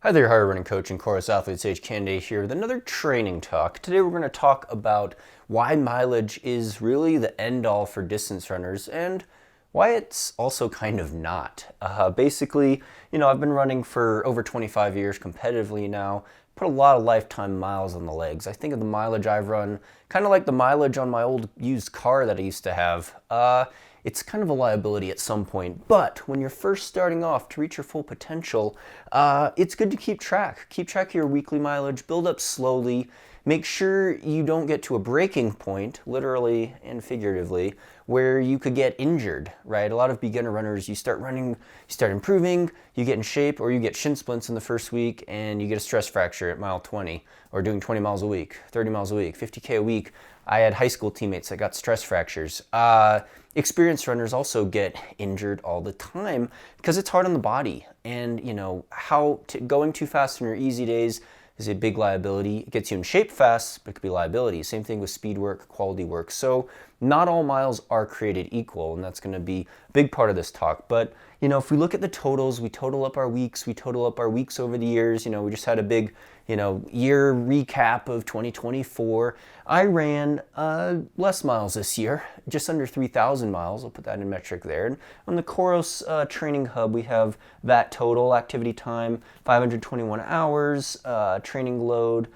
Hi there, hard running coach and COROS athlete Canaday here with another training talk. Today we're going to talk about why mileage is really the end all for distance runners and why it's also kind of not. Basically, I've been running for over 25 years competitively now, put a lot of lifetime miles on the legs. I think of the mileage I've run kind of like the mileage on my old used car that I used to have. It's kind of a liability at some point, but when you're first starting off to reach your full potential, it's good to keep track. Keep track of your weekly mileage, build up slowly, make sure you don't get to a breaking point, literally and figuratively, where you could get injured, right? A lot of beginner runners, you start running, you start improving, you get in shape, or you get shin splints in the first week and you get a stress fracture at mile 20, or doing 20 miles a week, 30 miles a week, 50K a week. I had high school teammates that got stress fractures. Experienced runners also get injured all the time because it's hard on the body. And going too fast on your easy days is a big liability. It gets you in shape fast, but it could be liability. Same thing with speed work, quality work. So not all miles are created equal, and that's going to be a big part of this talk. But if we look at the totals, we total up our weeks over the years. We just had a big year recap of 2024. I ran less miles this year, just under 3,000 miles. I'll put that in metric there. And on the COROS training hub, we have that total activity time, 521 hours, training load.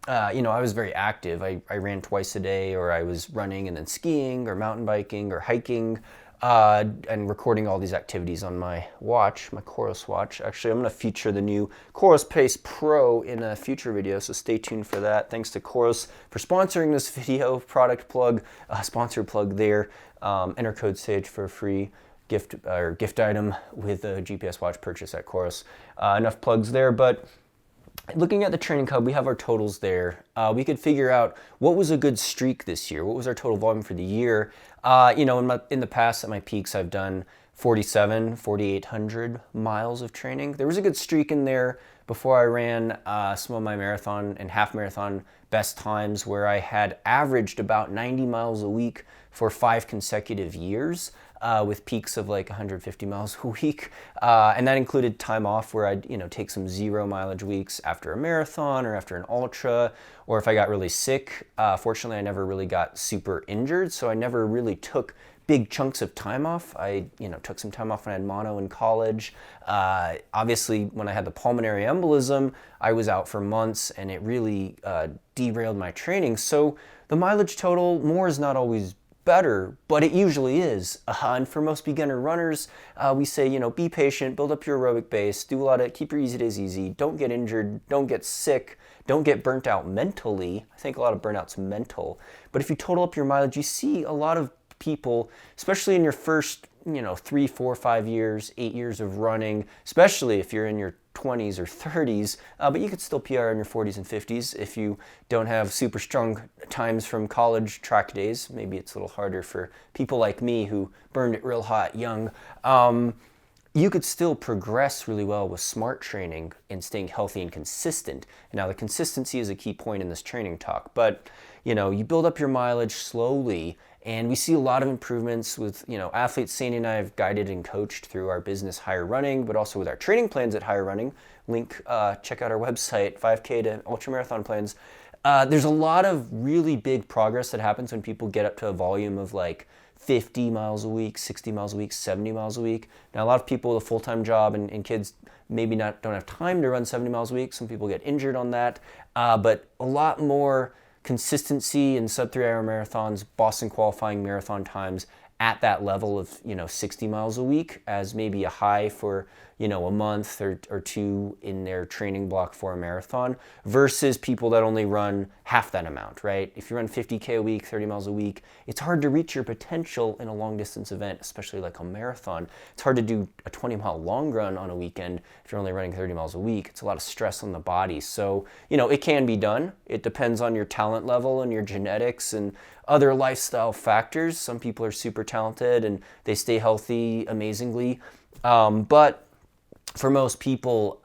I was very active. I ran twice a day, or I was running and then skiing or mountain biking or hiking, and recording all these activities on my watch, my COROS watch. Actually, I'm going to feature the new COROS Pace Pro in a future video, so stay tuned for that. Thanks to COROS for sponsoring this video. Product plug, sponsor plug there. Enter code SAGE for a free gift item with a GPS watch purchase at COROS. Enough plugs there, but looking at the training hub, we have our totals there. We could figure out what was a good streak this year. What was our total volume for the year? In the past at my peaks, I've done 4,800 miles of training. There was a good streak in there before I ran some of my marathon and half marathon best times where I had averaged about 90 miles a week for 5 consecutive years. With peaks of like 150 miles a week. And that included time off where I'd take some 0 mileage weeks after a marathon or after an ultra, or if I got really sick. Fortunately, I never really got super injured, so I never really took big chunks of time off. I took some time off when I had mono in college. Obviously, when I had the pulmonary embolism, I was out for months and it really derailed my training. So the mileage total, more is not always better, but it usually is. And for most beginner runners, we say, be patient, build up your aerobic base, keep your easy days easy, don't get injured, don't get sick, don't get burnt out mentally. I think a lot of burnout's mental. But if you total up your mileage, you see a lot of people, especially in your first, 3, 4, 5 years, 8 years of running, especially if you're in your 20s or 30s, but you could still PR in your 40s and 50s if you don't have super strong times from college track days. Maybe it's a little harder for people like me who burned it real hot young. You could still progress really well with smart training and staying healthy and consistent. Now, the consistency is a key point in this training talk, but you build up your mileage slowly. And we see a lot of improvements with, athletes Sandy and I have guided and coached through our business Higher Running, but also with our training plans at Higher Running. Link, check out our website, 5K to ultramarathon plans. There's a lot of really big progress that happens when people get up to a volume of like 50 miles a week, 60 miles a week, 70 miles a week. Now, a lot of people with a full-time job and kids maybe don't have time to run 70 miles a week. Some people get injured on that, but a lot more consistency in sub 3-hour marathons, Boston qualifying marathon times at that level of 60 miles a week as maybe a high for a month or two in their training block for a marathon versus people that only run half that amount, right? If you run 50K a week, 30 miles a week, it's hard to reach your potential in a long distance event, especially like a marathon. It's hard to do a 20-mile long run on a weekend if you're only running 30 miles a week. It's a lot of stress on the body. So, it can be done. It depends on your talent level and your genetics and other lifestyle factors. Some people are super talented and they stay healthy amazingly. But for most people,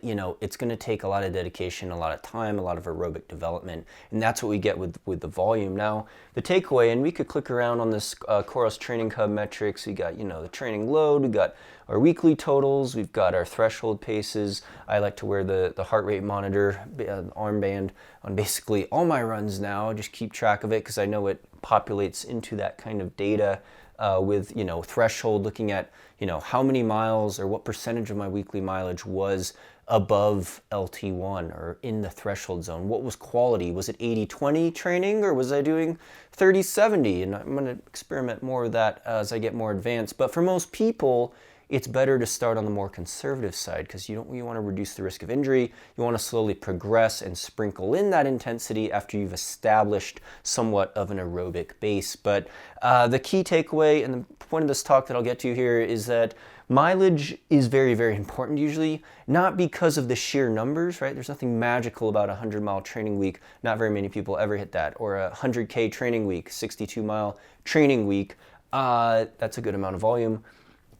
you know, it's going to take a lot of dedication, a lot of time, a lot of aerobic development, and that's what we get with the volume. Now, the takeaway, and we could click around on this COROS Training Hub metrics. We got, you know, the training load, we got our weekly totals, we've got our threshold paces. I like to wear the heart rate monitor armband on basically all my runs now. Just keep track of it because I know it populates into that kind of data. With, you know, threshold, looking at, you know, how many miles or what percentage of my weekly mileage was above LT1 or in the threshold zone. What was quality? Was it 80-20 training, or was I doing 30-70? And I'm going to experiment more with that as I get more advanced. But for most people, it's better to start on the more conservative side because you want to reduce the risk of injury. You want to slowly progress and sprinkle in that intensity after you've established somewhat of an aerobic base. But the key takeaway and the point of this talk that I'll get to here is that mileage is very, very important usually, not because of the sheer numbers, right? There's nothing magical about a 100-mile training week. Not very many people ever hit that. Or a 100K training week, 62-mile training week. That's a good amount of volume.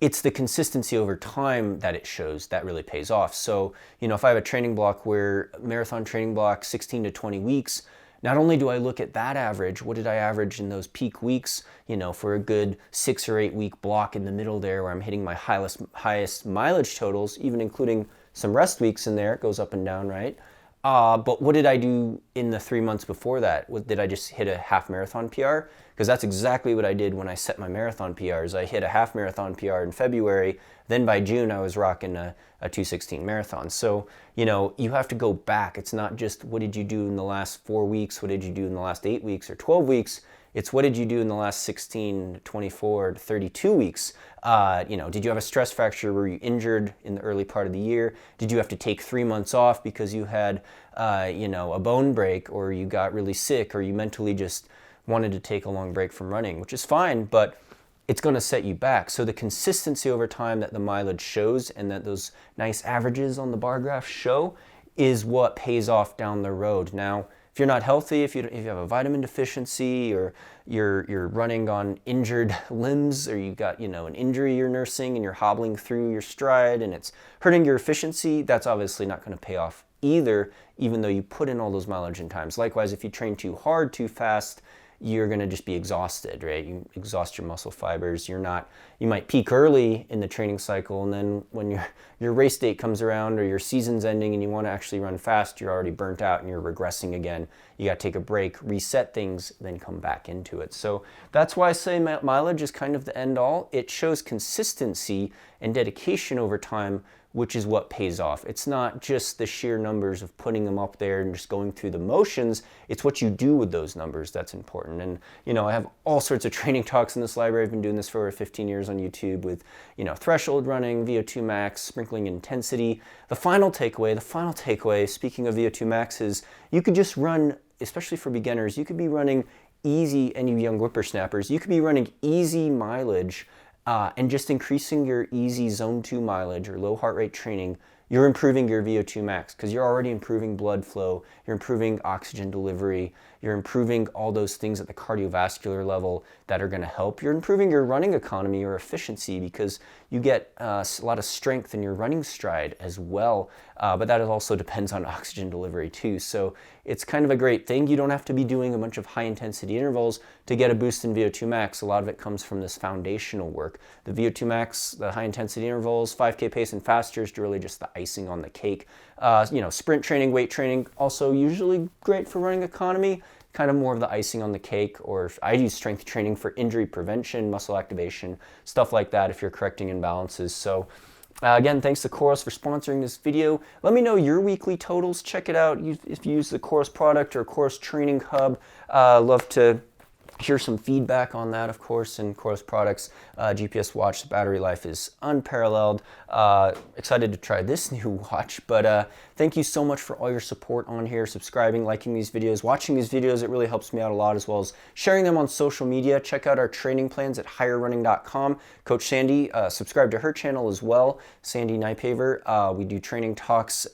It's the consistency over time that it shows that really pays off. So, you know, if I have a training block where marathon training block 16 to 20 weeks, not only do I look at that average, what did I average in those peak weeks, you know, for a good 6 or 8 week block in the middle there where I'm hitting my highest mileage totals, even including some rest weeks in there, it goes up and down, right? But what did I do in the 3 months before that? Did I just hit a half marathon PR? Because that's exactly what I did when I set my marathon PRs. I hit a half marathon PR in February. Then by June, I was rocking a 2:16 marathon. So, you know, you have to go back. It's not just what did you do in the last 4 weeks? What did you do in the last 8 weeks or 12 weeks? It's what did you do in the last 16, 24 to 32 weeks? You know, did you have a stress fracture? Were you injured in the early part of the year? Did you have to take 3 months off because you had, you know, a bone break, or you got really sick, or you mentally just wanted to take a long break from running, which is fine, but it's going to set you back. So the consistency over time that the mileage shows and that those nice averages on the bar graph show is what pays off down the road. Now, if you're not healthy, if you have a vitamin deficiency, or you're running on injured limbs, or you've got, you know, an injury you're nursing and you're hobbling through your stride and it's hurting your efficiency, that's obviously not going to pay off either, even though you put in all those mileage and times. Likewise, if you train too hard, too fast, you're going to just be exhausted, right? You exhaust your muscle fibers. You might peak early in the training cycle, and then when your race date comes around or your season's ending and you want to actually run fast, you're already burnt out and you're regressing again. You got to take a break, reset things, then come back into it. So that's why I say mileage is kind of the end all. It shows consistency and dedication over time, which is what pays off. It's not just the sheer numbers of putting them up there and just going through the motions. It's what you do with those numbers that's important. And, you know, I have all sorts of training talks in this library. I've been doing this for over 15 years on YouTube with, you know, threshold running, VO2 max, sprinkling intensity. The final takeaway, speaking of VO2 max, is you could just run, especially for beginners, you could be running easy, and you young whippersnappers, you could be running easy mileage and just increasing your easy zone 2 mileage or low heart rate training, you're improving your VO2 max because you're already improving blood flow, you're improving oxygen delivery, you're improving all those things at the cardiovascular level that are going to help. You're improving your running economy or efficiency because you get a lot of strength in your running stride as well, but that also depends on oxygen delivery too. So it's kind of a great thing. You don't have to be doing a bunch of high intensity intervals to get a boost in VO2 max. A lot of it comes from this foundational work. The VO2 max, the high intensity intervals, 5K pace and faster is really just the icing on the cake. You know, sprint training, weight training, also usually great for running economy, kind of more of the icing on the cake. Or I use strength training for injury prevention, muscle activation, stuff like that if you're correcting imbalances. So again, thanks to COROS for sponsoring this video. Let me know your weekly totals. Check it out if you use the COROS product or COROS Training Hub. Love to hear some feedback on that, of course, and COROS products. GPS watch, the battery life is unparalleled. Excited to try this new watch, but thank you so much for all your support on here, subscribing, liking these videos, watching these videos. It really helps me out a lot, as well as sharing them on social media. Check out our training plans at higherrunning.com. Coach Sandy, subscribe to her channel as well, Sandy Nypaver. We do training talks,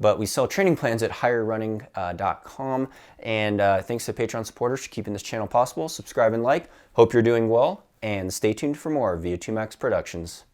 but we sell training plans at higherrunning.com. And thanks to Patreon supporters for keeping this channel possible. Subscribe and like. Hope you're doing well, and stay tuned for more VO2 Max Productions.